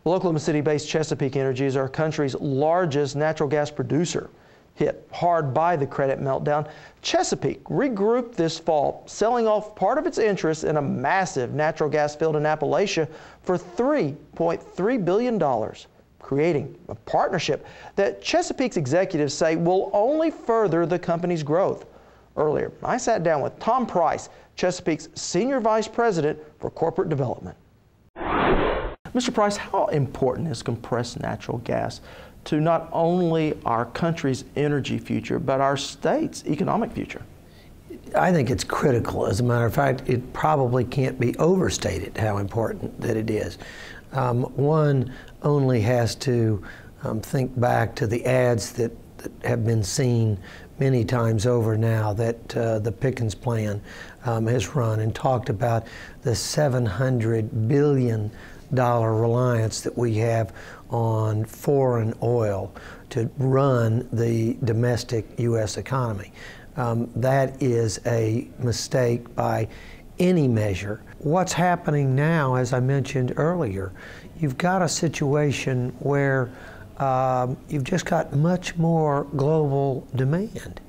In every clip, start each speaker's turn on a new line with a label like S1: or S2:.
S1: Well, Oklahoma City-based Chesapeake Energy is our country's largest natural gas producer. Hit hard by the credit meltdown, Chesapeake regrouped this fall, selling off part of its interest in a massive natural gas field in Appalachia for $3.3 billion, creating a partnership that Chesapeake's executives say will only further the company's growth. Earlier, I sat down with Tom Price, Chesapeake's Senior Vice President for Corporate Development. Mr. Price, how important is compressed natural gas to not only our country's energy future, but our state's economic future?
S2: I think it's critical. As a matter of fact, it probably can't be overstated how important that it is. One only has to think back to the ads that have been seen many times over now that the Pickens plan has run and talked about the $700 billion reliance that we have on foreign oil to run the domestic U.S. economy. That is a mistake by any measure. What's happening now, as I mentioned earlier, you've got a situation where you've just got much more global demand.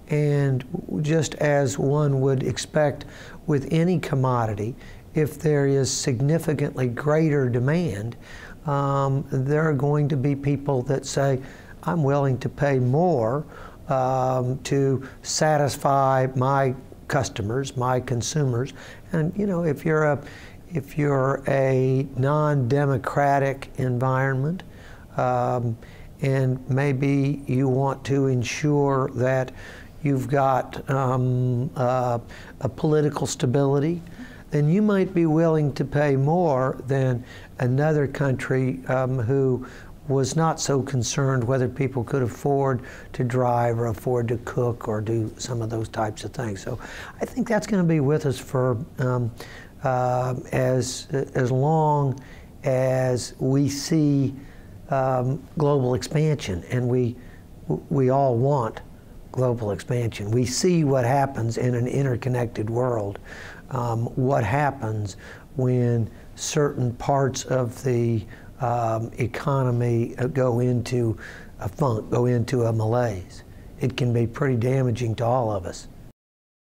S2: And just as one would expect with any commodity, if there is significantly greater demand, there are going to be people that say, I'm willing to pay more to satisfy my customers, my consumers. And you know, if you're a non-democratic environment, and maybe you want to ensure that you've got a political stability, then you might be willing to pay more than another country who was not so concerned whether people could afford to drive or afford to cook or do some of those types of things. So I think that's going to be with us for as long as we see global expansion, and we all want global expansion. We see what happens in an interconnected world. What happens when certain parts of the economy go into a funk, go into a malaise. It can be pretty damaging to all of us.